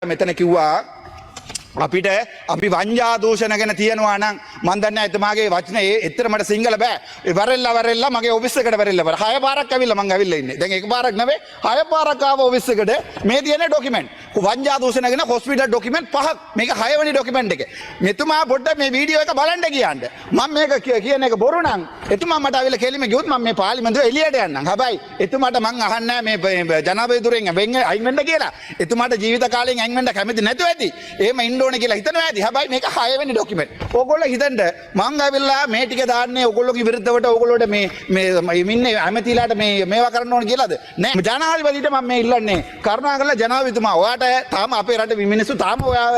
මෙතන කිව්වා අපිට අපි වංජා දූෂණ ගැන තියනවා නම් මන් දන්නේ එතුමාගේ වචනේ එතරම්ට සිංහල බෑ වරෙල්ලා මගේ ඔෆිස් එකට වරෙල්ලා හය පාරක් ඇවිල්ලා මං ඇවිල්ලා ඉන්නේ දැන් එක පාරක් නෙවෙයි හය පාරක් ආව ඔෆිස් එකට මේ තියෙන ડોකියුමන්ට් වංජා දූෂණ ගැන හොස්පිටල් ડોකියුමන්ට් පහක් මේක 6 වෙනි ડોකියුමන්ට් එක මෙතුමා පොඩ්ඩක් මේ වීඩියෝ එක බලන්න කියන්න මම මේක කියන එක බොරු නම් එතුමා මට ඇවිල්ලා කෙලිම ගියොත් මම මේ පාර්ලිමේන්තුවේ එළියට යන්නම් හැබැයි එතුමාට මං අහන්නේ මේ ජනාධිපතිතුරෙන් අයින් වෙන්න කියලා එතුමාට ජීවිත කාලයෙන් අයින් වෙන්න කැමති නැතුව ඇති එහෙම ඉන්න ඕනේ කියලා හිතනවා ඇති. හැබැයි මේක 6 වෙනි ડોකියුමන්ට්. ඕගොල්ලෝ හිතන්න මං ආවිල්ලා මේ ටික දාන්නේ ඕගොල්ලෝගේ විරුද්ධවට ඕගොල්ලෝට මේ ඉන්නේ ඇමතිලාට මේවා කරන්න ඕන කියලාද? නෑ. ජනාධිපතිට මම මේ ඉල්ලන්නේ කරුණාකරලා ජනාධිපතිතුමා ඔයාට තාම අපේ රටේ මිනිස්සු තාම ඔයා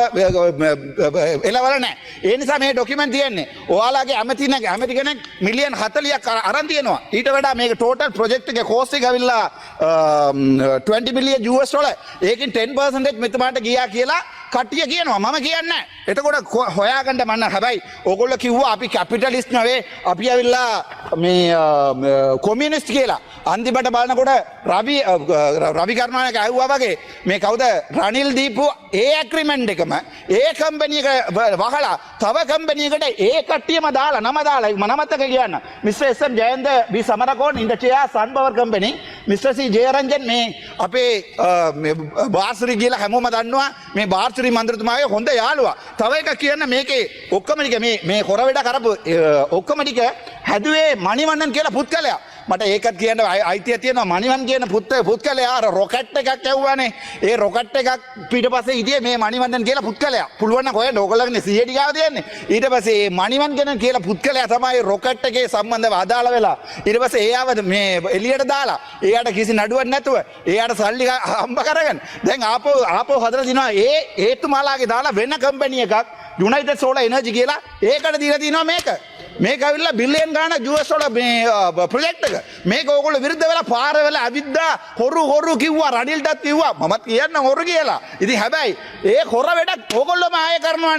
එලවල නෑ. ඒ නිසා මේ ડોකියුමන්ට් තියෙන්නේ. ඔයාලගේ ඇමති කෙනෙක් මිලියන් 40ක් අරන් තියෙනවා. ඊට වඩා මේක ටෝටල් ප්‍රොජෙක්ට් එකේ කෝස්ට් එක ඇවිල්ලා $20 මිලියන් US. ඒකෙන් 10% මෙතනට ගියා කියලා කට්ටිය කියනවා මම කියන්නේ එතකොට හොයාගන්න මන්න හැබැයි ඕගොල්ලෝ කිව්වා අපි කැපිටලිස්ට් නෙවෙයි අපි ඇවිල්ලා මේ කොමියුනිස්ට් කියලා අන්තිමට බලනකොට රවි කරුණානායක ඇහුවා වගේ මේ කවුද රනිල් දීපු ඒ ඇග්‍රීමන්ට් එකම ඒ කම්පැනි එක වහලා තව කම්පැනි එකට ඒ කට්ටියම දාලා නම දාලා මනමතක කියන්න මිස්ටර් එස්.එම්. ජයන්ත බි සමරකෝන් ඉන් ද චෙයා සන් පවර් කම්පැනි මිස්ටර් සී ජයරංජන් මේ අපේ බාස්රි කියලා හැමෝම දන්නවා මේ බාස්රි මන්ත්‍රතුමාගේ හොඳ යාළුවා තව එක කියන්න මේකේ ඔක්කොම ටික මේ හොර වැඩ කරපු ඔක්කොම ටික හැදුවේ මණිවන්නන් කියලා පුත්කලයා මට ඒකත් කියන්න අයිතිය තියෙනවා මණිවන් කියන පුත්කලයා අර රොකට් එකක් ඇව්වානේ ඒ රොකට් එකක් පිටපස්සේ හිටියේ මේ මණිවන්නන් කියලා පුත්කලයා පුළුවන් නම් හොයන්න ඕගොල්ලෝගේ CID ගාව තියෙන්නේ ඊට පස්සේ මේ මණිවන් කියන කියලා පුත්කලයා තමයි රොකට් එකේ සම්බන්ධව අදාළ වෙලා ඊට පස්සේ එයාව මේ එළියට දාලා එයාට කිසි නඩුවක් නැතුව එයාට සල්ලි හම්බ කරගෙන දැන් ආපෝ හදලා දිනවා ඒතුමාලාගේ දාලා වෙන කම්පැනි එකක් යුනයිටඩ් සෝලර් එනර්ජි කියලා ඒකට දීලා තිනවා මේක ඇවිල්ලා බිලියන් ගාණක් US වල මේ ප්‍රොජෙක්ට් එක මේක ඕගොල්ලෝ විරුද්ධ වෙලා පාර වෙලා අවිද්දා හොරු කිව්වා රනිල්ටත් කිව්වා මමත් කියන්න හොරු කියලා ඉතින් හැබැයි ඒ හොර වැඩක් ඕගොල්ලෝම ආයෙ කරනවා